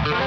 Hello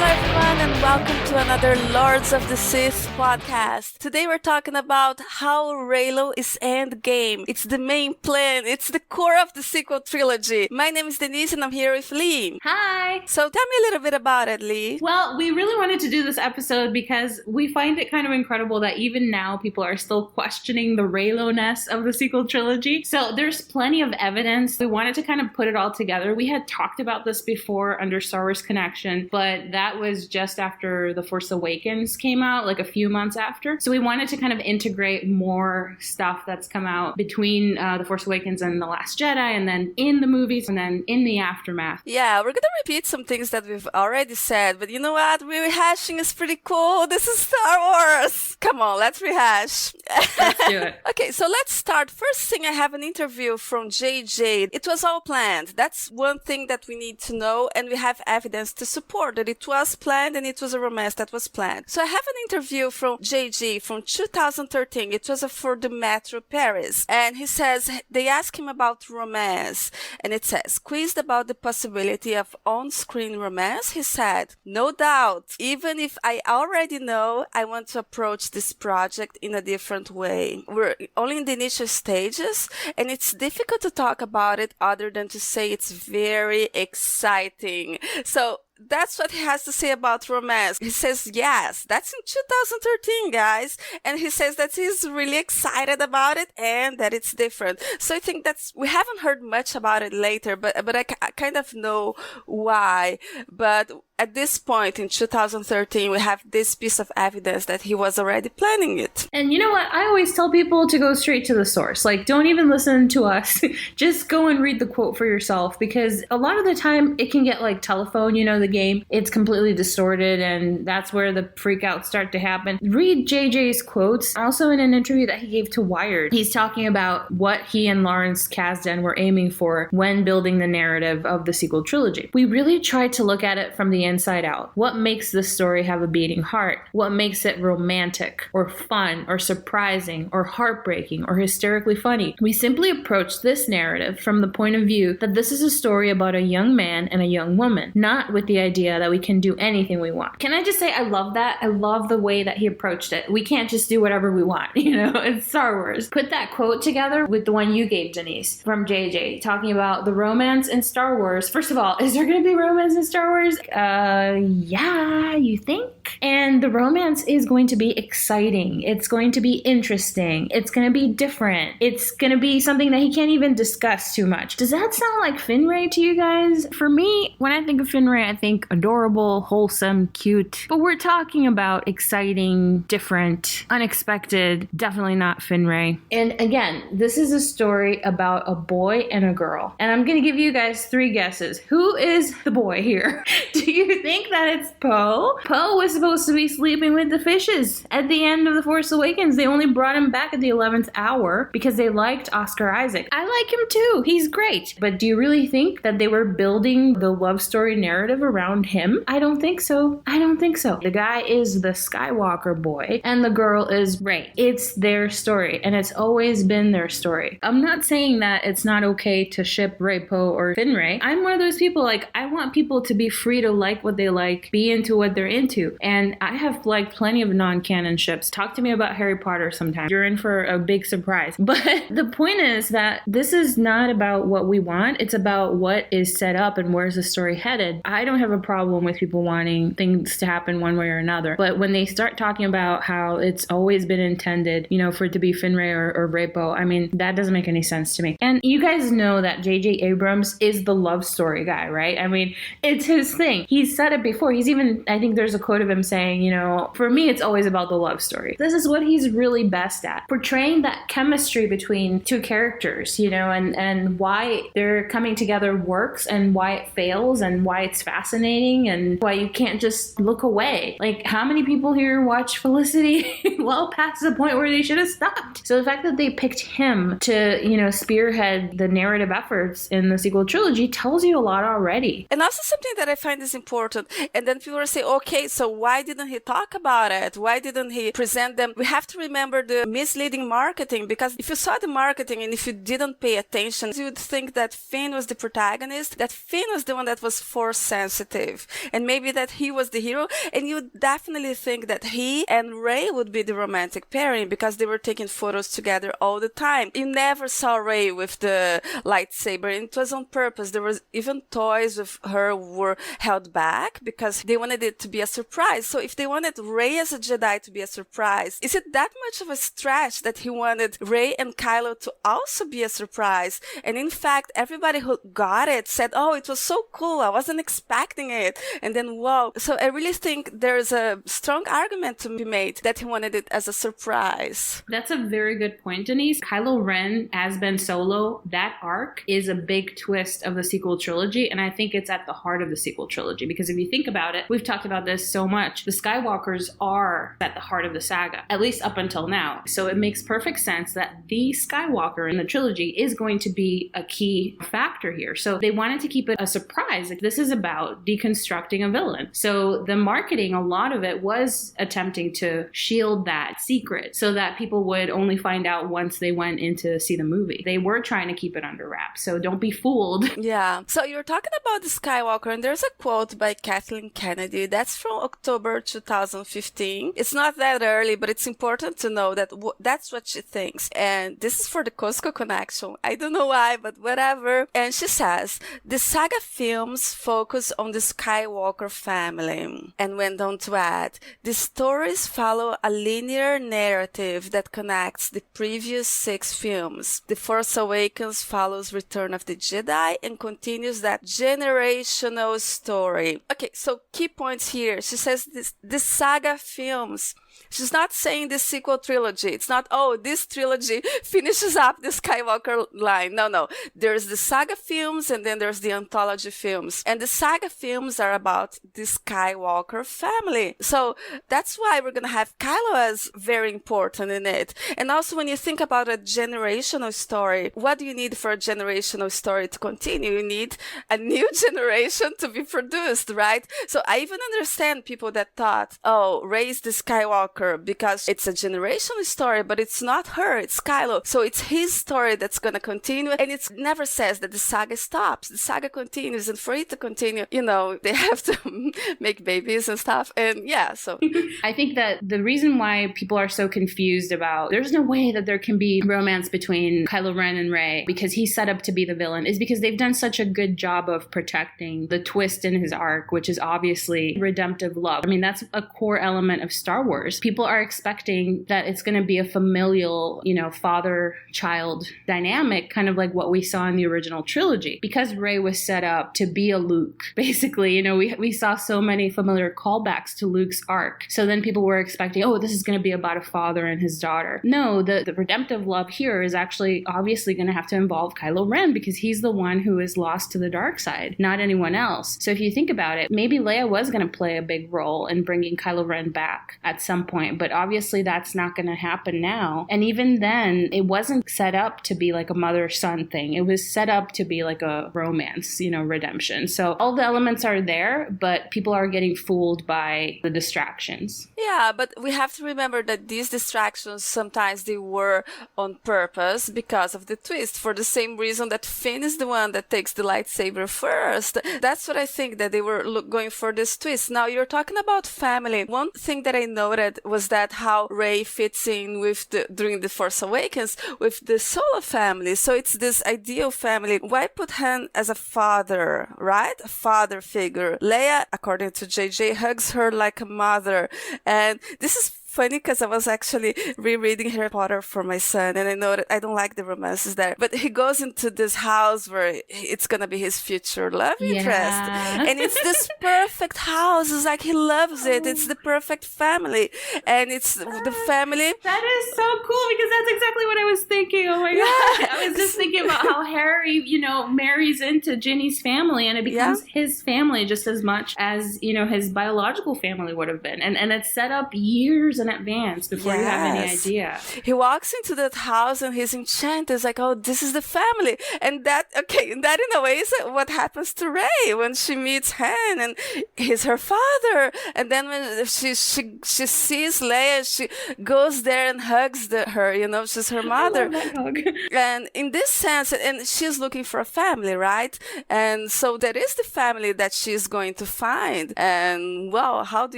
everyone and welcome to another Lords of the Sith podcast. Today we're talking about how Reylo is Endgame. It's the main plan. It's the core of the Sequel Trilogy. My name is Denise and I'm here with Lee. Hi! So tell me a little bit about it, Lee. Well, we really wanted to do this episode because we find it kind of incredible that even now people are still questioning the Reylo-ness of the Sequel Trilogy. So there's plenty of evidence. We wanted to kind of put it all together. We had talked about this before under Star Wars Connection, but that was just after The Force Awakens came out, like a few months after. So we wanted to kind of integrate more stuff that's come out between The Force Awakens and The Last Jedi, and then in the movies, and then in the aftermath. Yeah, we're gonna repeat some things that we've already said, but you know what? Rehashing is pretty cool. This is Star Wars. Come on, let's rehash. Let's do it. Okay, so let's start. First thing, I have an interview from JJ. It was all planned. That's one thing that we need to know, and we have evidence to support that it was planned and it was a romance that was planned. So I have an interview from JJ from 2013. It was for the Metro Paris. And he says, they asked him about romance. And it says, quizzed about the possibility of on-screen romance, he said, no doubt. Even if I already know, I want to approach this project in a different way. We're only in the initial stages, and it's difficult to talk about it other than to say it's very exciting. So that's what he has to say about romance. He says, yes, that's in 2013, guys. And he says that he's really excited about it and that it's different. So I think we haven't heard much about it later, but I kind of know why. But at this point in 2013, we have this piece of evidence that he was already planning it. And you know what? I always tell people to go straight to the source. Like, don't even listen to us. Just go and read the quote for yourself, because a lot of the time it can get like Telephone, you know, the game. It's completely distorted, and that's where the freakouts start to happen. Read JJ's quotes. Also in an interview that he gave to Wired, he's talking about what he and Lawrence Kasdan were aiming for when building the narrative of the sequel trilogy. We really tried to look at it from the inside out. What makes this story have a beating heart? What makes it romantic or fun or surprising or heartbreaking or hysterically funny? We simply approached this narrative from the point of view that this is a story about a young man and a young woman, not with the idea that we can do anything we want. Can I just say I love that? I love the way that he approached it. We can't just do whatever we want, you know? It's Star Wars. Put that quote together with the one you gave, Denise, from JJ, talking about the romance in Star Wars. First of all, is there going to be romance in Star Wars? Yeah, you think? And the romance is going to be exciting. It's going to be interesting. It's going to be different. It's going to be something that he can't even discuss too much. Does that sound like Finray to you guys? For me, when I think of Finray, I think adorable, wholesome, cute. But we're talking about exciting, different, unexpected, definitely not Finray. And again, this is a story about a boy and a girl. And I'm going to give you guys 3 guesses. Who is the boy here? Do you think that it's Poe? Poe was supposed to be sleeping with the fishes at the end of The Force Awakens. They only brought him back at the 11th hour because they liked Oscar Isaac. I like him too. He's great. But do you really think that they were building the love story narrative around him? I don't think so. I don't think so. The guy is the Skywalker boy and the girl is Rey. It's their story, and it's always been their story. I'm not saying that it's not okay to ship Rey, Poe, or Finray. I'm one of those people, like, I want people to be free to like what they like, be into what they're into. And I have liked plenty of non-canon ships. Talk to me about Harry Potter sometime. You're in for a big surprise. But the point is that this is not about what we want. It's about what is set up and where's the story headed. I don't have a problem with people wanting things to happen one way or another. But when they start talking about how it's always been intended, you know, for it to be Finray or Rey, Poe, I mean, that doesn't make any sense to me. And you guys know that J.J. Abrams is the love story guy, right? I mean, it's his thing. He's said it before. He's even, I think there's a quote of him saying, you know, for me, it's always about the love story. This is what he's really best at. Portraying that chemistry between two characters, you know, and why they're coming together works and why it fails and why it's fascinating and why you can't just look away. Like, how many people here watch Felicity well past the point where they should have stopped? So the fact that they picked him to, you know, spearhead the narrative efforts in the sequel trilogy tells you a lot already. And also something that I find is important. And then people will say, okay, so why didn't he talk about it? Why didn't he present them? We have to remember the misleading marketing, because if you saw the marketing and if you didn't pay attention, you would think that Finn was the protagonist, that Finn was the one that was force sensitive, and maybe that he was the hero, and you would definitely think that he and Rey would be the romantic pairing because they were taking photos together all the time. You never saw Rey with the lightsaber, and it was on purpose. There was even toys with her were held back because they wanted it to be a surprise. So if they wanted Rey as a Jedi to be a surprise, is it that much of a stretch that he wanted Rey and Kylo to also be a surprise? And in fact, everybody who got it said, oh, it was so cool, I wasn't expecting it. And then, whoa. So I really think there's a strong argument to be made that he wanted it as a surprise. That's a very good point, Denise. Kylo Ren as Ben Solo, that arc is a big twist of the sequel trilogy, and I think it's at the heart of the sequel trilogy, because if you think about it, we've talked about this so much, the Skywalkers are at the heart of the saga, at least up until now. So it makes perfect sense that the Skywalker in the trilogy is going to be a key factor here. So they wanted to keep it a surprise. Like, this is about deconstructing a villain. So the marketing, a lot of it was attempting to shield that secret so that people would only find out once they went in to see the movie. They were trying to keep it under wraps. So don't be fooled. Yeah. So you're talking about the Skywalker, and there's a quote by Kathleen Kennedy that's from October 2015. It's not that early, but it's important to know that that's what she thinks. And this is for the Costco connection. I don't know why, but whatever. And she says, the saga films focus on the Skywalker family, and went on to add, the stories follow a linear narrative that connects the previous 6 films. The Force Awakens follows Return of the Jedi and continues that generational story. Okay, so key points here. She says this saga films. She's not saying the sequel trilogy. It's not, oh, this trilogy finishes up the Skywalker line. No. There's the saga films, and then there's the anthology films. And the saga films are about the Skywalker family. So that's why we're going to have Kylo as very important in it. And also, when you think about a generational story, what do you need for a generational story to continue? You need a new generation to be produced, right? So I even understand people that thought, oh, Rey's the Skywalker because it's a generational story, but it's not her, it's Kylo. So it's his story that's going to continue, and it never says that the saga stops. The saga continues, and for it to continue, they have to make babies and stuff. And yeah, so. I think that the reason why people are so confused about there's no way that there can be romance between Kylo Ren and Rey because he's set up to be the villain is because they've done such a good job of protecting the twist in his arc, which is obviously redemptive love. I mean, that's a core element of Star Wars. People are expecting that it's going to be a familial, father-child dynamic, kind of like what we saw in the original trilogy. Because Rey was set up to be a Luke, basically, we saw so many familiar callbacks to Luke's arc. So then people were expecting, oh, this is going to be about a father and his daughter. No, the redemptive love here is actually obviously going to have to involve Kylo Ren because he's the one who is lost to the dark side, not anyone else. So if you think about it, maybe Leia was going to play a big role in bringing Kylo Ren back at some point, but obviously that's not going to happen now. And even then, it wasn't set up to be like a mother-son thing. It was set up to be like a romance, redemption. So all the elements are there, but people are getting fooled by the distractions. Yeah, but we have to remember that these distractions, sometimes they were on purpose because of the twist, for the same reason that Finn is the one that takes the lightsaber first. That's what I think, that they were going for this twist. Now, you're talking about family. One thing that I noted was that how Rey fits in with during the Force Awakens with the Solo family. So it's this ideal family. Why put Han as a father, right? A father figure. Leia, according to JJ, hugs her like a mother. And this is funny because I was actually rereading Harry Potter for my son, and I know that I don't like the romances there, but he goes into this house where it's gonna be his future love interest, and it's this perfect house. It's like he loves it. It's the perfect family, and it's the family. That is so cool because that's exactly what I was thinking. Oh my god, I was just thinking about how Harry, marries into Ginny's family, and it becomes his family just as much as his biological family would have been, and it's set up years and in advance before you have any idea. He walks into that house and he's enchanted. It's like, oh, this is the family. And that in a way is what happens to Rey when she meets Han and he's her father. And then when she sees Leia, she goes there and hugs her, she's her mother. I love that hug. And in this sense, and she's looking for a family, right? And so that is the family that she's going to find. And well, how do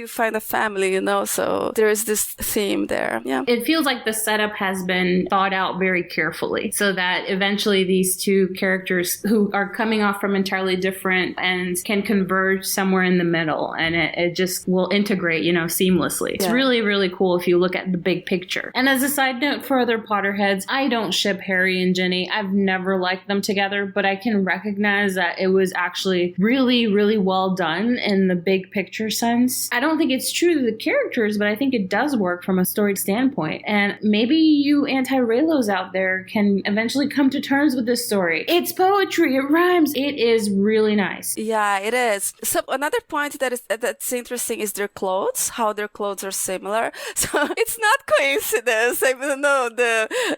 you find a family, So there is this theme there. Yeah. It feels like the setup has been thought out very carefully so that eventually these two characters who are coming off from entirely different ends can converge somewhere in the middle, and it just will integrate, seamlessly. It's really, really cool if you look at the big picture. And as a side note for other Potterheads, I don't ship Harry and Ginny. I've never liked them together, but I can recognize that it was actually really, really well done in the big picture sense. I don't think it's true to the characters, but I think it does work from a story standpoint. And maybe you anti-Reylos out there can eventually come to terms with this story. It's poetry. It rhymes. It is really nice. Yeah, it is. So another point that's interesting is their clothes, how their clothes are similar. So it's not coincidence, even though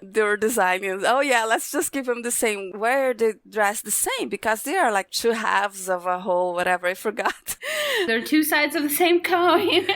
they're designing, oh yeah, let's just give them the same. Why are they dressed the same? Because they are like two halves of a whole, whatever, I forgot. They're two sides of the same coin.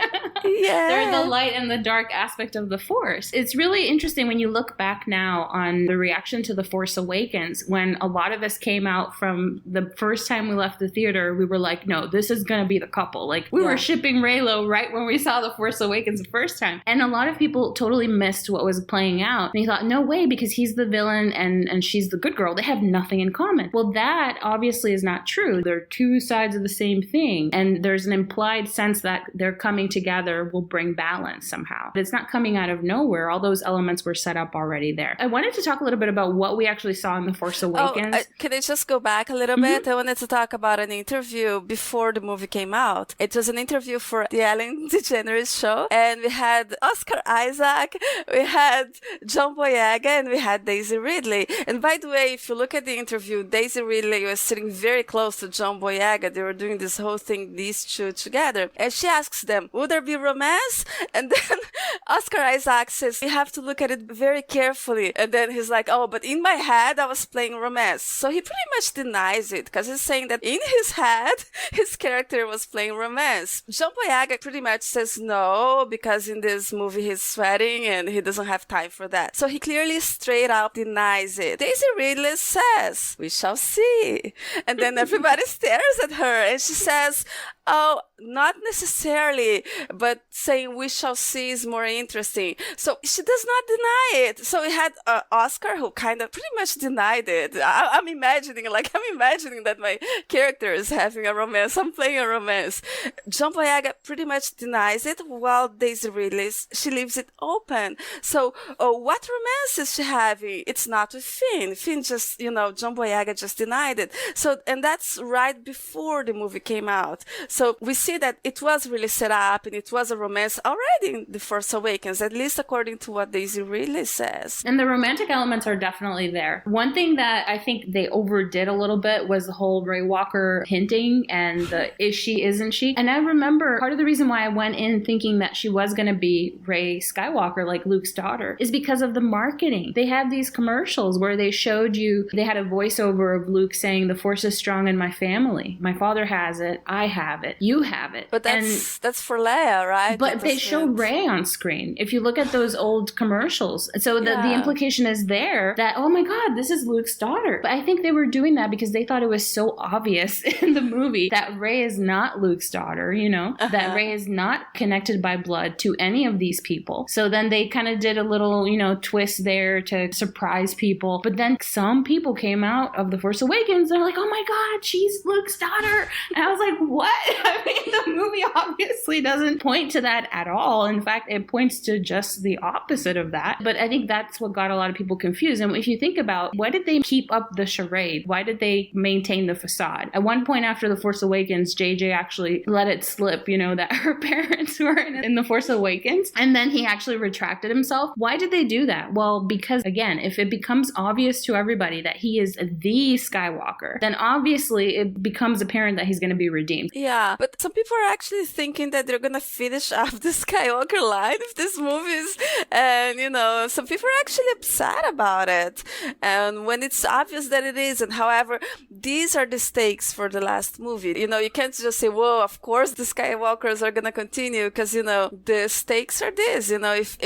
Yeah. They're the light and the dark aspect of the Force. It's really interesting when you look back now on the reaction to The Force Awakens, when a lot of us came out from the first time we left the theater, we were like, no, this is going to be the couple. Like, we were shipping Reylo right when we saw The Force Awakens the first time. And a lot of people totally missed what was playing out. And they thought, no way, because he's the villain and she's the good girl. They have nothing in common. Well, that obviously is not true. They're two sides of the same thing. And there's an implied sense that they're coming together will bring balance somehow. But it's not coming out of nowhere. All those elements were set up already there. I wanted to talk a little bit about what we actually saw in The Force Awakens. Can I just go back a little bit? I wanted to talk about an interview before the movie came out. It was an interview for the Ellen DeGeneres show, and we had Oscar Isaac, we had John Boyega, and we had Daisy Ridley. And by the way, if you look at the interview, Daisy Ridley was sitting very close to John Boyega. They were doing this whole thing, these two together. And she asks them, would there be romance? And then Oscar Isaac says, you have to look at it very carefully. And then he's like, oh, but in my head, I was playing romance. So he pretty much denies it, because he's saying that in his head, his character was playing romance. John Boyega pretty much says no, because in this movie he's sweating and he doesn't have time for that. So he clearly straight out denies it. Daisy Ridley says, we shall see. And then everybody stares at her and she says, oh, not necessarily, but saying we shall see is more interesting. So she does not deny it. So we had Oscar, who kind of pretty much denied it. I'm imagining that my character is having a romance. I'm playing a romance. John Boyega pretty much denies it, while Daisy Ridley, she leaves it open. So what romance is she having? It's not with Finn. Finn just, John Boyega just denied it. So, and that's right before the movie came out. So we see that it was really set up and it was a romance already in The Force Awakens, at least according to what Daisy Ridley says. And the romantic elements are definitely there. One thing that I think they overdid a little bit was the whole Reywalker hinting and the is she, isn't she? And I remember part of the reason why I went in thinking that she was going to be Rey Skywalker, like Luke's daughter, is because of the marketing. They had these commercials where they showed you, they had a voiceover of Luke saying, the Force is strong in my family. My father has it. I have it. You have it. But that's for Leia, right? But they show Rey on screen. If you look at those old commercials. So the implication is there that, oh my God, this is Luke's daughter. But I think they were doing that because they thought it was so obvious in the movie that Rey is not Luke's daughter, that Rey is not connected by blood to any of these people. So then they kind of did a little, twist there to surprise people. But then some people came out of The Force Awakens. They're like, oh my God, she's Luke's daughter. And I was like, what? I mean, the movie obviously doesn't point to that at all. In fact, it points to just the opposite of that. But I think that's what got a lot of people confused. And if you think about, why did they keep up the charade? Why did they maintain the facade? At one point after The Force Awakens, JJ actually let it slip, that her parents were in The Force Awakens. And then he actually retracted himself. Why did they do that? Well, because again, if it becomes obvious to everybody that he is the Skywalker, then obviously it becomes apparent that he's going to be redeemed. Yeah, but some people are actually thinking that they're gonna finish off the Skywalker line with these movies, and some people are actually upset about it, and when it's obvious that it isn't. However, these are the stakes for the last movie. You can't just say, "Whoa, of course the Skywalkers are gonna continue," because the stakes are this.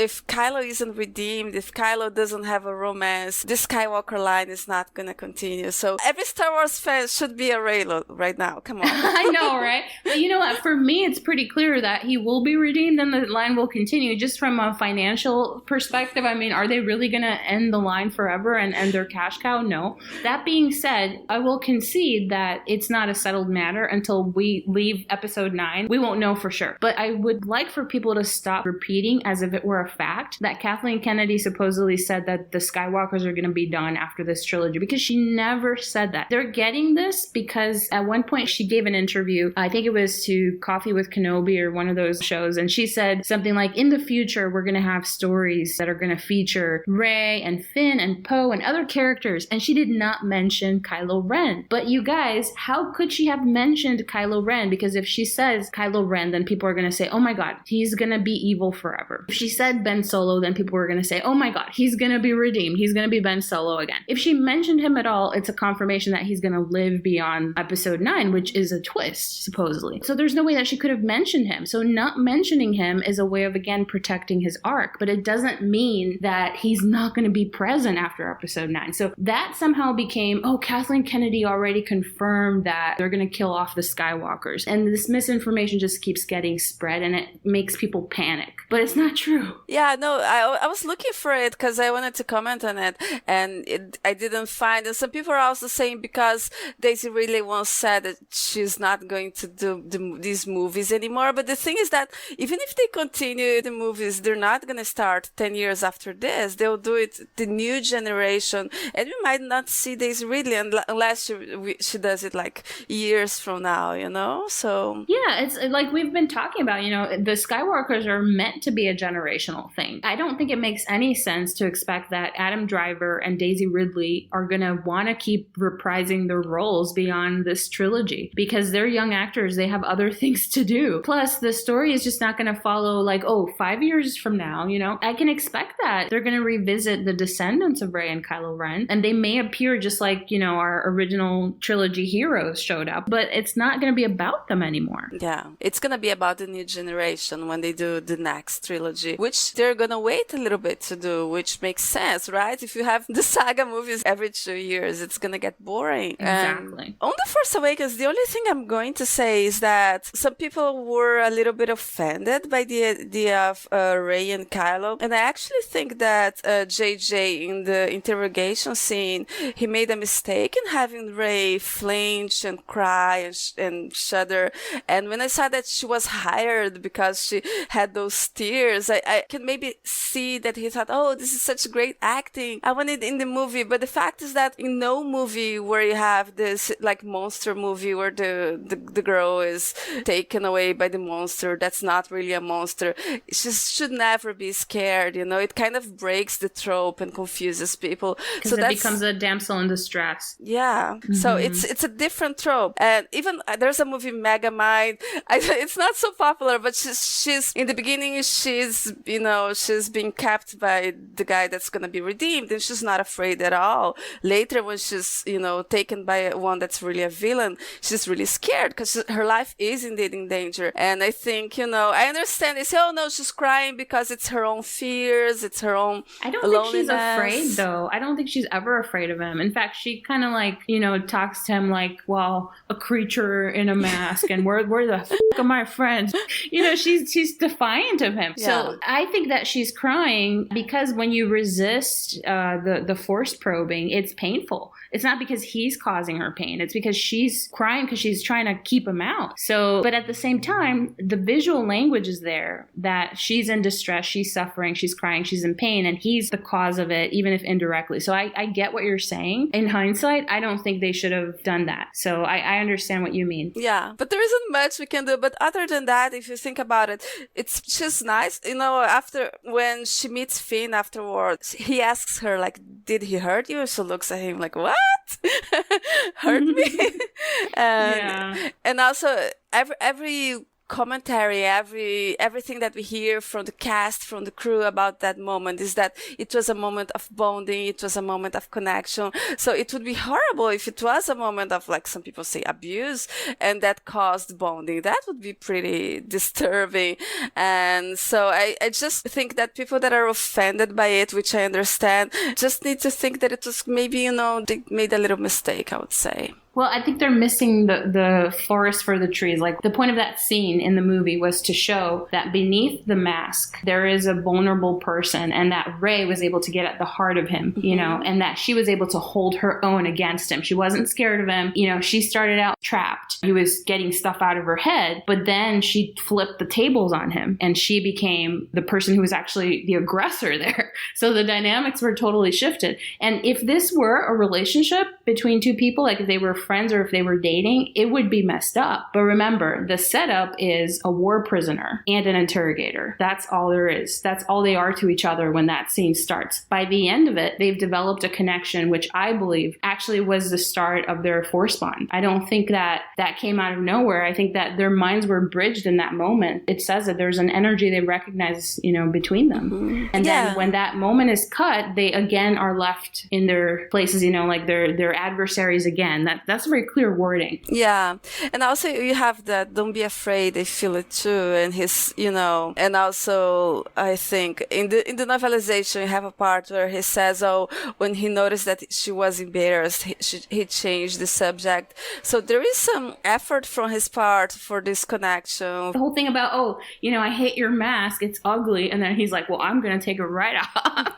If Kylo isn't redeemed, if Kylo doesn't have a romance, the Skywalker line is not gonna continue. So every Star Wars fan should be a Reylo right now. Come on. I know, right? But you know what? For me, it's pretty clear that he will be redeemed and the line will continue. Just from a financial perspective, I mean, are they really going to end the line forever and end their cash cow? No. That being said, I will concede that it's not a settled matter until we leave episode 9. We won't know for sure. But I would like for people to stop repeating as if it were a fact that Kathleen Kennedy supposedly said that the Skywalkers are going to be done after this trilogy, because she never said that. They're getting this because at one point she gave an interview, I think it was to Coffee with Kenobi or one of those shows, and she said something like, in the future we're going to have stories that are going to feature Rey and Finn and Poe and other characters, and she did not mention Kylo Ren. But you guys, how could she have mentioned Kylo Ren? Because if she says Kylo Ren, then people are going to say, oh my god, he's going to be evil forever. If she said Ben Solo, then people were going to say, oh my god, he's going to be redeemed, he's going to be Ben Solo again. If she mentioned him at all, it's a confirmation that he's going to live beyond episode 9, which is a twist, supposedly. So there's no way that she could have mentioned him. So not mentioning him is a way of, again, protecting his arc, but it doesn't mean that he's not going to be present after episode 9. So that somehow became, oh, Kathleen Kennedy already confirmed that they're going to kill off the Skywalkers. And this misinformation just keeps getting spread, and it makes people panic. But it's not true. Yeah, no, I was looking for it because I wanted to comment on it, and I didn't find it. Some people are also saying because Daisy Ridley once said that she's not going to do these movies anymore. But the thing is that even if they continue the movies, they're not going to start 10 years after this. They'll do it the new generation, and we might not see Daisy Ridley unless she does it like years from now, So yeah, it's like we've been talking about, the Skywalkers are meant to be a generational thing. I don't think it makes any sense to expect that Adam Driver and Daisy Ridley are going to want to keep reprising their roles beyond this trilogy, because they're young actors. They have other things to do. Plus, the story is just not going to follow like, 5 years from now, I can expect that they're going to revisit the descendants of Rey and Kylo Ren, and they may appear just like, our original trilogy heroes showed up, but it's not going to be about them anymore. Yeah, it's going to be about the new generation when they do the next trilogy, which they're going to wait a little bit to do, which makes sense, right? If you have the saga movies every 2 years, it's going to get boring. Exactly. On The Force Awakens, the only thing I'm going to say is that some people were a little bit offended by the idea of Rey and Kylo, and I actually think that JJ in the interrogation scene, he made a mistake in having Rey flinch and cry and shudder. And when I saw that she was hired because she had those tears, I can maybe see that he thought, oh, this is such great acting, I want it in the movie. But the fact is that in no movie where you have this like monster movie where the girl is taken away by the monster that's not really a monster, she should never be scared. It kind of breaks the trope and confuses people, because it becomes a damsel in distress. Yeah. Mm-hmm. So it's a different trope. And even there's a movie, Megamind. It's not so popular, but she's in the beginning, she's being kept by the guy that's gonna be redeemed, and she's not afraid at all. Later, when she's taken by one that's really a villain, she's really scared because her life is indeed in danger. And I think I understand they say, oh no, she's crying because it's her own fears, it's her own I don't think she's afraid, though. I don't think she's ever afraid of him. In fact, she kind of like talks to him like, well, a creature in a mask, and where the f*** are my friends? She's defiant of him. Yeah. So I think that she's crying because when you resist the force probing, it's painful. It's not because he's causing her pain. It's because she's crying because she's trying to keep him out. So, but at the same time, the visual language is there that she's in distress, she's suffering, she's crying, she's in pain, and he's the cause of it, even if indirectly. So I get what you're saying. In hindsight, I don't think they should have done that. So I understand what you mean. Yeah, but there isn't much we can do. But other than that, if you think about it, it's just nice. After when she meets Finn afterwards, he asks her, like, did he hurt you? She looks at him like, what? Hurt me? And also every commentary, everything that we hear from the cast, from the crew about that moment is that it was a moment of bonding, it was a moment of connection. So it would be horrible if it was a moment of, like some people say, abuse, and that caused bonding. That would be pretty disturbing. And so I just think that people that are offended by it, which I understand, just need to think that it was maybe, they made a little mistake, I would say. Well, I think they're missing the forest for the trees. Like, the point of that scene in the movie was to show that beneath the mask, there is a vulnerable person, and that Rey was able to get at the heart of him, and that she was able to hold her own against him. She wasn't scared of him. She started out trapped. He was getting stuff out of her head, but then she flipped the tables on him, and she became the person who was actually the aggressor there. So the dynamics were totally shifted. And if this were a relationship between two people, like if they were friends or if they were dating, it would be messed up. But remember, the setup is a war prisoner and an interrogator. That's all there is. That's all they are to each other when that scene starts. By the end of it, they've developed a connection, which I believe actually was the start of their force bond. I don't think that came out of nowhere. I think that their minds were bridged in that moment. It says that there's an energy they recognize, between them. And then when that moment is cut, they again are left in their places, like they're adversaries again. That's very clear wording. Yeah. And also you have that, don't be afraid, they feel it too. And his, and also I think in the novelization, you have a part where he says, when he noticed that she was embarrassed, he changed the subject. So there is some effort from his part for this connection. The whole thing about, I hate your mask, it's ugly. And then he's like, well, I'm going to take it right off.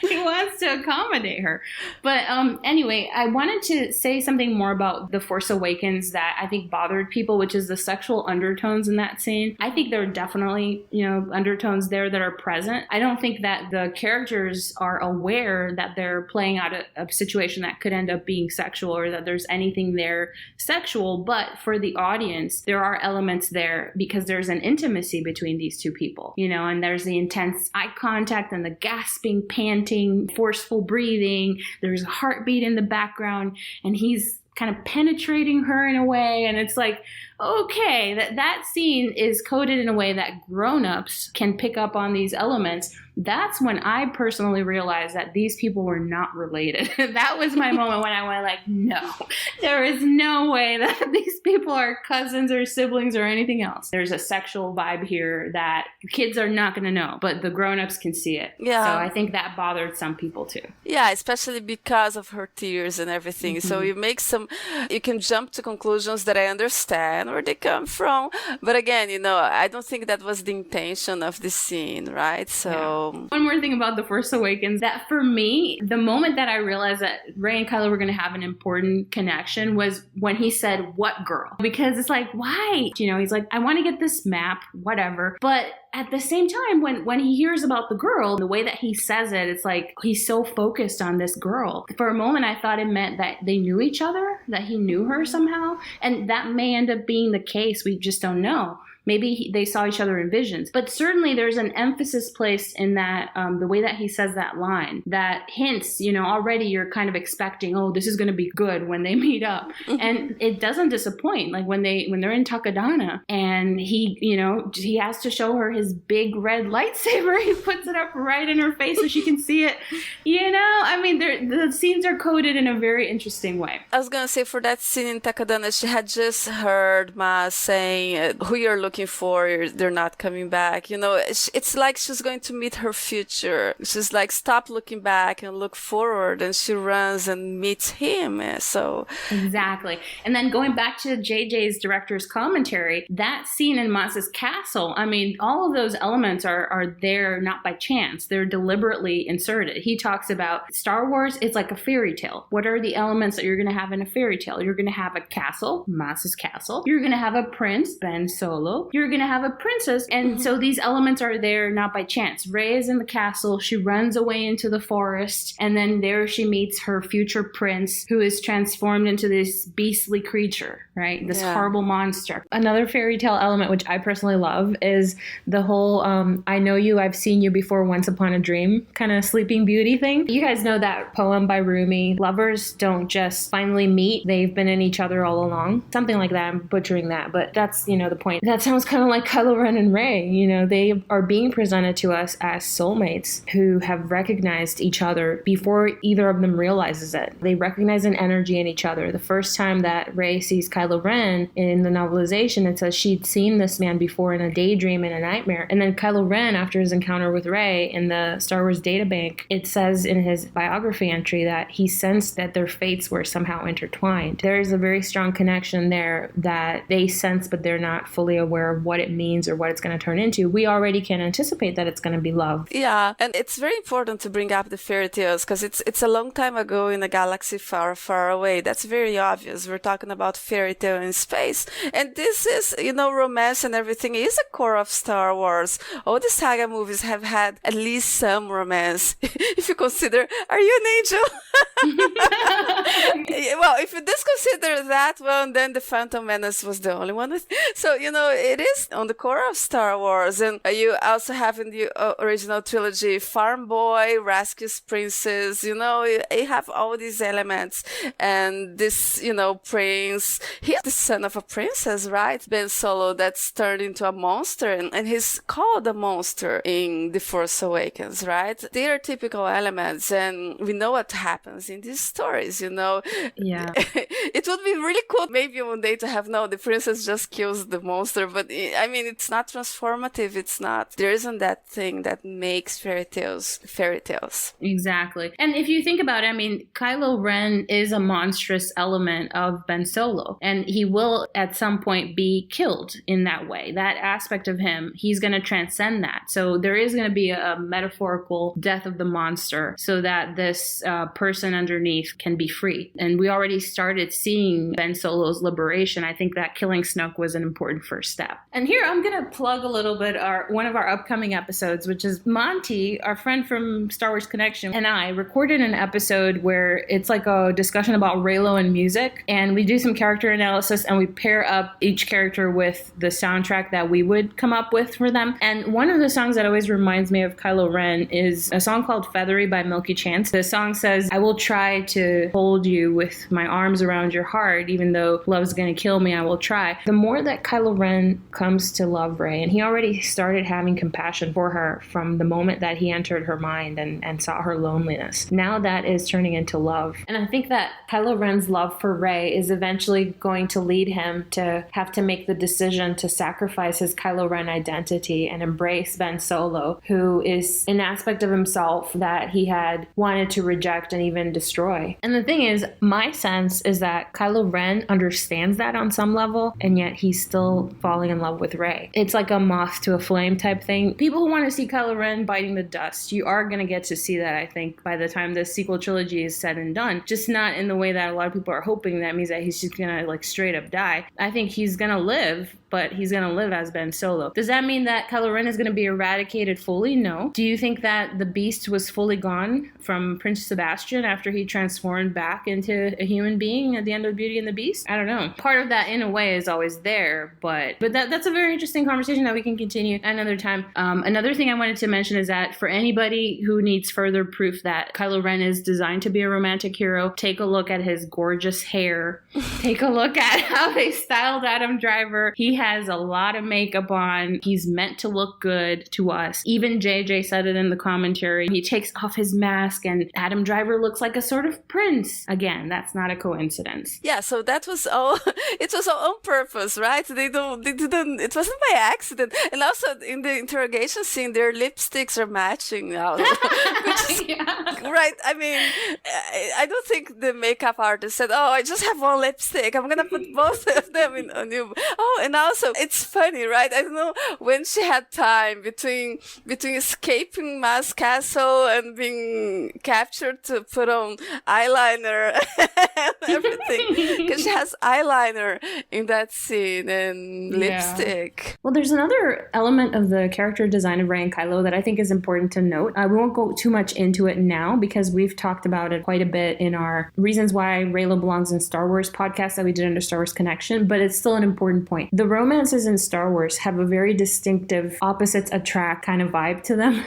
He wants to accommodate her. But anyway, I wanted to say something more about The Force Awakens that I think bothered people, which is the sexual undertones in that scene. I think there are definitely, undertones there that are present. I don't think that the characters are aware that they're playing out a situation that could end up being sexual or that there's anything there sexual. But for the audience, there are elements there because there's an intimacy between these two people, and there's the intense eye contact and the gasping, panting, forceful breathing. There's a heartbeat in the background, and he's kind of penetrating her in a way. And it's like, okay, that scene is coded in a way that grown-ups can pick up on these elements. That's when I personally realized that these people were not related. That was my moment when I went like, no, there is no way that these people are cousins or siblings or anything else. There's a sexual vibe here that kids are not going to know, but the grown-ups can see it. Yeah. So I think that bothered some people too. Yeah, especially because of her tears and everything. Mm-hmm. So you can jump to conclusions that I understand where they come from. But again, I don't think that was the intention of the scene, right? So... Yeah. One more thing about The Force Awakens, that for me, the moment that I realized that Rey and Kylo were going to have an important connection was when he said, "What girl?" Because it's like, why? He's like, I want to get this map, whatever. But at the same time, when he hears about the girl, the way that he says it, it's like he's so focused on this girl. For a moment, I thought it meant that they knew each other, that he knew her somehow. And that may end up being the case. We just don't know. Maybe they saw each other in visions. But certainly there's an emphasis placed in that, the way that he says that line, that hints, already you're kind of expecting, this is going to be good when they meet up. And it doesn't disappoint. Like when they're in Takadana and he has to show her his big red lightsaber. He puts it up right in her face so she can see it. The scenes are coded in a very interesting way. I was going to say, for that scene in Takadana, she had just heard Ma saying, who you're looking for, they're not coming back. It's like she's going to meet her future. She's like, stop looking back and look forward, and she runs and meets him. So exactly. And then going back to JJ's director's commentary, that scene in Maz's castle, all of those elements are there not by chance. They're deliberately inserted. He talks about Star Wars, it's like a fairy tale. What are the elements that you're going to have in a fairy tale? You're going to have a castle, Maz's castle. You're going to have a prince, Ben Solo. You're going to have a princess. And so these elements are there not by chance. Rey is in the castle. She runs away into the forest. And then there she meets her future prince, who is transformed into this beastly creature. right? This horrible monster. Another fairy tale element, which I personally love, is the whole I know you, I've seen you before, once upon a dream kind of Sleeping Beauty thing. You guys know that poem by Rumi. Lovers don't just finally meet, they've been in each other all along. Something like that. I'm butchering that, but that's, you know, the point. That sounds kind of like Kylo Ren and Rey. You know, they are being presented to us as soulmates who have recognized each other before either of them realizes it. They recognize an energy in each other. The first time that Rey sees Kylo Ren in the novelization, it says she'd seen this man before in a daydream, in a nightmare. And then Kylo Ren, after his encounter with Rey in the Star Wars databank, it says in his biography entry that he sensed that their fates were somehow intertwined. There is a very strong connection there that they sense, but they're not fully aware of what it means or what it's going to turn into. We already can anticipate that it's going to be love. Yeah, and it's very important to bring up the fairy tales because it's a long time ago in a galaxy far, far away. That's very obvious. We're talking about fairy tale in space. And this is, you know, romance and everything is a core of Star Wars. All the saga movies have had at least some romance. If you consider, are you an angel? Well, if you disconsider that one, then the Phantom Menace was the only one. So, you know, it is on the core of Star Wars. And you also have in the original trilogy, farm boy, rescues princess, you know, you have all these elements. And this, you know, prince, he's the son of a princess, right? Ben Solo, that's turned into a monster. And he's called a monster in The Force Awakens, right? They are typical elements. And we know what happens in these stories, you know. Yeah. It would be really cool maybe one day to have, no, the princess just kills the monster. But I mean, it's not transformative. It's not. There isn't that thing that makes fairy tales fairy tales. Exactly. And if you think about it, I mean, Kylo Ren is a monstrous element of Ben Solo, and he will at some point be killed in that way. That aspect of him, he's going to transcend that. So there is going to be a metaphorical death of the monster so that this person underneath can be free. And we already started seeing Ben Solo's liberation. I think that killing Snoke was an important first step. And here I'm going to plug a little bit one of our upcoming episodes, which is Monty, our friend from Star Wars Connection, and I recorded an episode where it's like a discussion about Reylo and music. And we do some character analysis and we pair up each character with the soundtrack that we would come up with for them. And one of the songs that always reminds me of Kylo Ren is a song called Feathery by Milky Chance. The song says, I will try to hold you with my arms around your heart, even though love's going to kill me, I will try. The more that Kylo Ren comes to love Rey, and he already started having compassion for her from the moment that he entered her mind and saw her loneliness. Now that is turning into love. And I think that Kylo Ren's love for Rey is eventually going to lead him to have to make the decision to sacrifice his Kylo Ren identity and embrace Ben Solo, who is an aspect of himself that he had wanted to reject and even destroy. And the thing is, my sense is that Kylo Ren understands that on some level, and yet he's still falling in love with Rey. It's like a moth to a flame type thing. People who want to see Kylo Ren biting the dust, you are going to get to see that, I think, by the time the sequel trilogy is said and done. Just not in the way that a lot of people are hoping. That means that he's just going to like straight up die. I think he's going to live, but he's going to live as Ben Solo. Does that mean that Kylo Ren is going to be eradicated fully? No. Do you think that the beast was fully gone from Prince Sebastian after he transformed back into a human being at the end of Beauty and the Beast? I don't know. Part of that, in a way, is always there, but that's a very interesting conversation that we can continue another time. Another thing I wanted to mention is that for anybody who needs further proof that Kylo Ren is designed to be a romantic hero, take a look at his gorgeous hair. Take a look at how they styled Adam Driver. He has a lot of makeup on. He's meant to look good to us. Even JJ said it in the commentary. He takes off his mask and Adam Driver looks like a sort of prince. Again, that's not a coincidence. Yeah, so that was all, it was all on purpose, right? They didn't, it wasn't by accident. And also in the interrogation scene, their lipsticks are matching now. Right? I mean, I don't think the makeup artist said, oh, I just have one lipstick. I'm going to put both of them on you. Oh, and also, it's funny, right? I don't know when she had time between escaping Maz Castle and being captured to put on eyeliner and everything. Because she has eyeliner in that scene and lipstick. Well, there's another element of the character design of Rey and Kylo that I think is important to note. We won't go too much into it now because we've talked about it quite a bit in our Reasons Why Reylo Belongs in Star Wars podcast that we did under Star Wars Connection, but it's still an important point. The romances in Star Wars have a very distinctive opposites attract kind of vibe to them,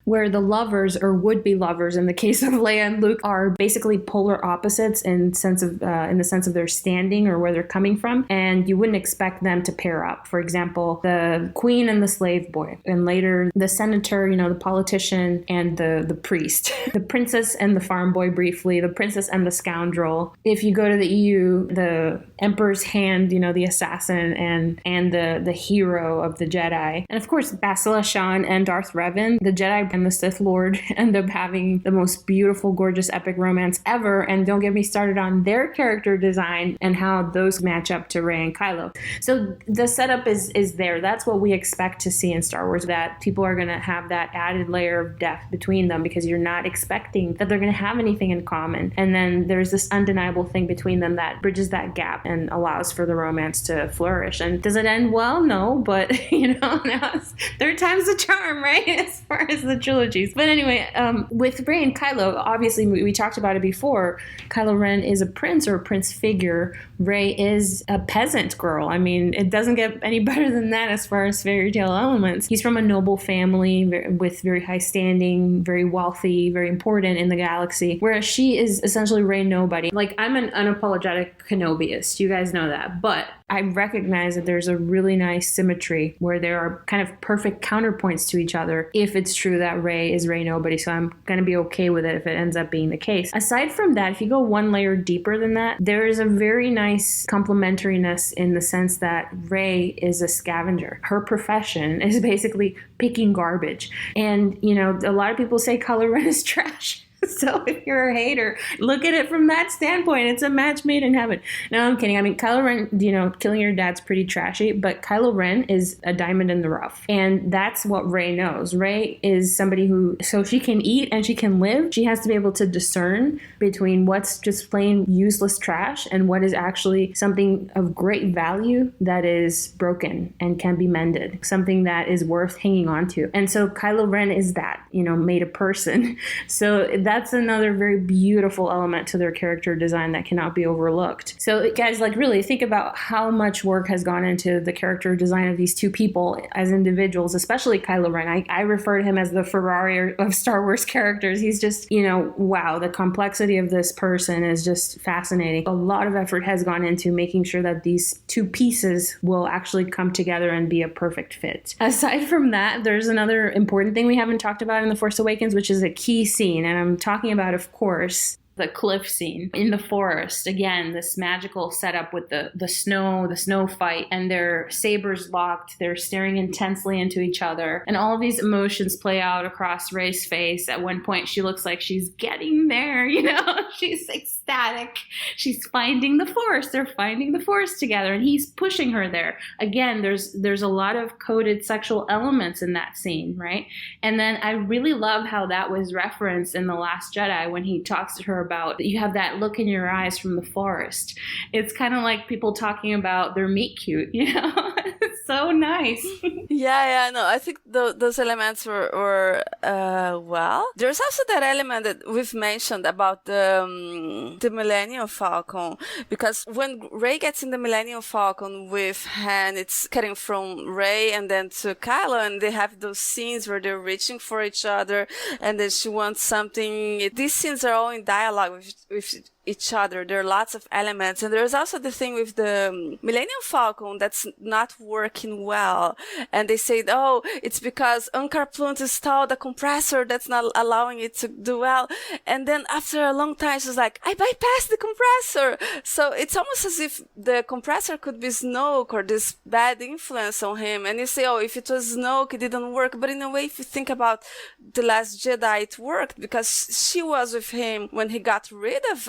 where the lovers or would-be lovers in the case of Leia and Luke are basically polar opposites in the sense of their standing or where they're coming from, and you wouldn't expect them to pair up. For example, the queen and the slave boy, and later the senator, the politician and the priest, the princess and the farm boy briefly, the princess and the scoundrel. If you go to the EU, the Emperor's Hand, the assassin and the hero of the Jedi. And of course, Bastila Shan and Darth Revan, the Jedi and the Sith Lord, end up having the most beautiful, gorgeous, epic romance ever. And don't get me started on their character design and how those match up to Rey and Kylo. So the setup is there. That's what we expect to see in Star Wars, that people are going to have that added layer of depth between them because you're not expecting that they're going to have anything in common. And then there's this undeniable thing between them that bridges that gap and allows for the romance to flourish. And does it end well? No, but third time's the charm, right? As far as the trilogies. But anyway, with Rey and Kylo, obviously we talked about it before. Kylo Ren is a prince or a prince figure. Rey is a peasant girl. I mean, it doesn't get any better than that as far as fairy tale elements. He's from a noble family with very high standing, very wealthy, very important in the galaxy, whereas she is essentially Rey nobody. Like, I'm an unapologetic Kenobiist. You guys know that. But I recognize that there's a really nice symmetry where there are kind of perfect counterpoints to each other if it's true that Rey is Rey nobody. So I'm going to be okay with it if it ends up being the case. Aside from that, if you go one layer deeper than that, there is a very nice complementariness in the sense that Rey is a scavenger. Her profession is basically picking garbage. And, a lot of people say Kylo Ren is trash. So if you're a hater, look at it from that standpoint. It's a match made in heaven. No, I'm kidding. I mean, Kylo Ren, killing your dad's pretty trashy, but Kylo Ren is a diamond in the rough. And that's what Rey knows. Rey is somebody who, so she can eat and she can live. She has to be able to discern between what's just plain useless trash and what is actually something of great value that is broken and can be mended. Something that is worth hanging on to. And so Kylo Ren is that, made a person. So that's another very beautiful element to their character design that cannot be overlooked. So guys, really think about how much work has gone into the character design of these two people as individuals, especially Kylo Ren. I refer to him as the Ferrari of Star Wars characters. He's just, wow, the complexity of this person is just fascinating. A lot of effort has gone into making sure that these two pieces will actually come together and be a perfect fit. Aside from that, there's another important thing we haven't talked about in The Force Awakens, which is a key scene. And I'm talking about, of course, the cliff scene in the forest. Again, this magical setup with the snow fight, and their sabers locked. They're staring intensely into each other, and all of these emotions play out across Rey's face. At one point, she looks like she's getting there. She's ecstatic. She's finding the Force. They're finding the Force together, and he's pushing her there. Again, there's a lot of coded sexual elements in that scene, right? And then I really love how that was referenced in The Last Jedi when he talks to her about, you have that look in your eyes from the forest. It's kind of like people talking about their meet cute, It's so nice. No, I think those elements were well. There's also that element that we've mentioned about the Millennium Falcon, because when Rey gets in the Millennium Falcon with Han, it's cutting from Rey and then to Kylo, and they have those scenes where they're reaching for each other, and then she wants something. These scenes are all in dialogue with each other. There are lots of elements, and there's also the thing with the Millennium Falcon that's not working well, and they say, oh, it's because Unkar Plunt installed the compressor that's not allowing it to do well, and then after a long time she's like, I bypassed the compressor. So it's almost as if the compressor could be Snoke or this bad influence on him, and you say, oh, if it was Snoke, it didn't work. But in a way, if you think about The Last Jedi, it worked because she was with him when he got rid of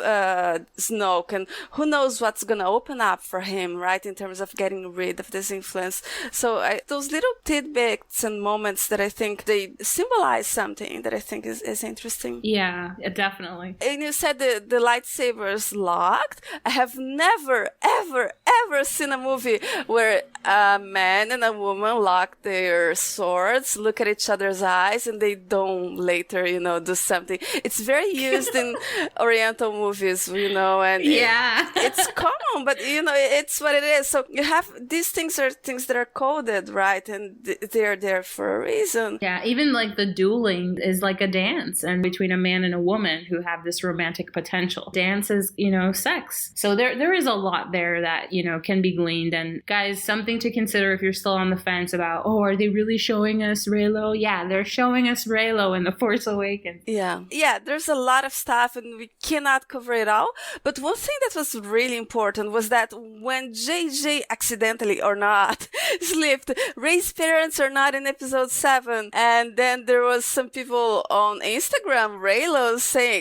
Snoke, and who knows what's gonna open up for him, right, in terms of getting rid of this influence. romance. So those little tidbits and moments that I think they symbolize something that I think is interesting. Yeah, definitely. And you said the lightsabers locked. I have never, ever, ever seen a movie where a man and a woman lock their swords, look at each other's eyes, and they don't later, do something. It's very used in Oriental movies, and it's common, but it's what it is. So you have these things are things that are coded, right? And they're there for a reason. Yeah, even like the dueling is like a dance, and between a man and a woman who have this romantic potential. Dance is, sex. So there is a lot there that, can be gleaned. And guys, something to consider if you're still on the fence about, are they really showing us Reylo? Yeah, they're showing us Reylo in The Force Awakens. Yeah, there's a lot of stuff and we cannot cover it all. But one thing that was really important was that when JJ accidentally or not slipped, Rey's parents are not in episode 7. And then there was some people on Instagram, Reylo,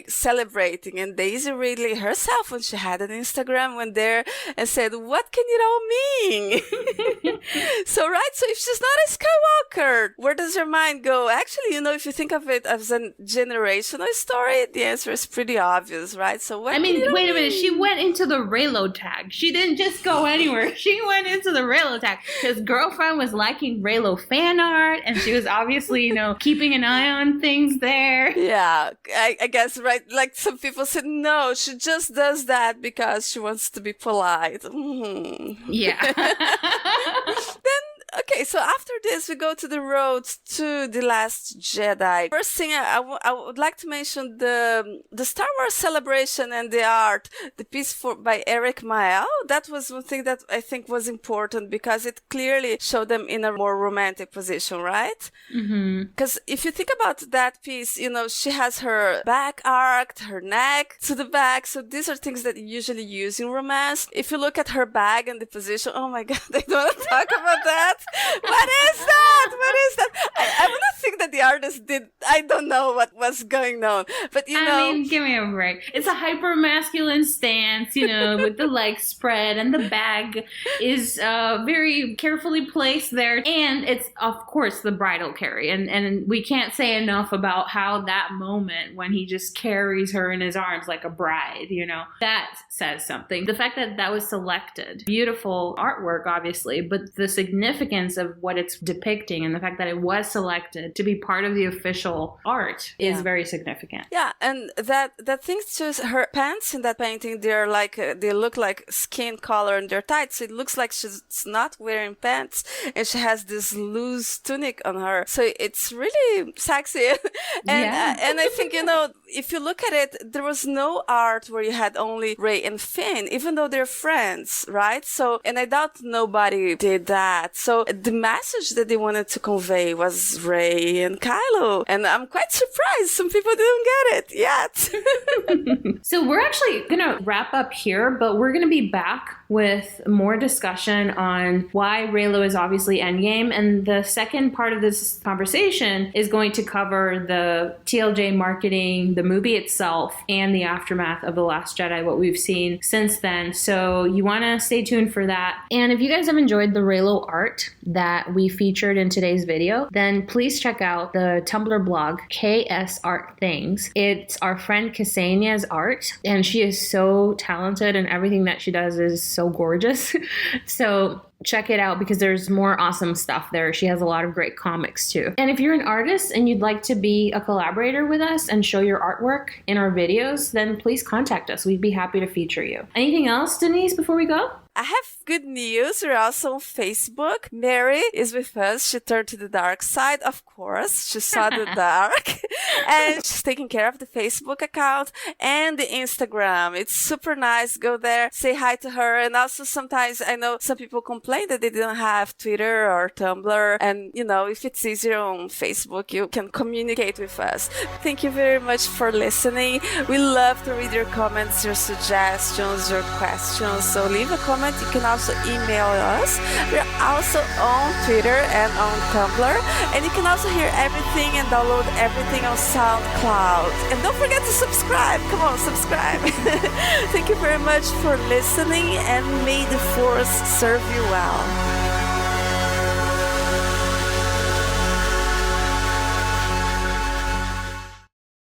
celebrating, and Daisy Ridley herself, when she had an Instagram, went there and said, "What can it all mean?" So if she's not a Skywalker, where does your mind go? Actually, if you think of it as a generational story, the answer is pretty obvious, right? So wait a minute. She went into the Reylo tag. She didn't just go anywhere. She went into the Reylo tag. His girlfriend was liking Reylo fan art, and she was obviously, keeping an eye on things there. Yeah, I guess, right? Like some people said, no, she just does that because she wants to be polite. Mm-hmm. Yeah. Okay, so after this, we go to the road to The Last Jedi. First thing, I would like to mention the Star Wars celebration and the art, the piece by Eric Mael. That was one thing that I think was important because it clearly showed them in a more romantic position, right? Because if you think about that piece, she has her back arched, her neck to the back. So these are things that you usually use in romance. If you look at her bag and the position, oh my God, I don't want to talk about that. What is that? I want to think that the artist did. I don't know what was going on, but I mean, give me a break. It's a hyper masculine stance, with the legs spread, and the bag is very carefully placed there, and it's of course the bridal carry, and we can't say enough about how that moment when he just carries her in his arms like a bride, that says something. The fact that was selected, beautiful artwork, obviously, but the significance of what it's depicting and the fact that it was selected to be part of the official art is very significant. Yeah, and that thing too, her pants in that painting, they're like they look like skin color and they're tight, so it looks like she's not wearing pants and she has this loose tunic on her, so it's really sexy. And I think if you look at it, there was no art where you had only Rey and Finn, even though they're friends, right? So, and I doubt nobody did that. So the message that they wanted to convey was Rey and Kylo. And I'm quite surprised some people didn't get it yet. So we're actually going to wrap up here, but we're going to be back with more discussion on why Reylo is obviously Endgame. And the second part of this conversation is going to cover the TLJ marketing, the movie itself, and the aftermath of The Last Jedi, what we've seen since then. So you want to stay tuned for that. And if you guys have enjoyed the Reylo art that we featured in today's video, then please check out the Tumblr blog, KS Art Things. It's our friend Ksenia's art, and she is so talented and everything that she does is so gorgeous. So check it out because there's more awesome stuff there. She has a lot of great comics too. And if you're an artist and you'd like to be a collaborator with us and show your artwork in our videos, then please contact us. We'd be happy to feature you. Anything else, Denise, before we go? I have good news. We're also on Facebook. Mary is with us. She turned to the dark side, of course. She saw the dark. And she's taking care of the Facebook account and the Instagram. It's super nice. Go there, say hi to her. And also sometimes I know some people complain that they didn't have Twitter or Tumblr. And, if it's easier on Facebook, you can communicate with us. Thank you very much for listening. We love to read your comments, your suggestions, your questions. So leave a comment. You can also email us. We're also on Twitter and on Tumblr. And you can also hear everything and download everything on SoundCloud. And don't forget to subscribe. Come on, subscribe. Thank you very much for listening, and may the Force serve you well.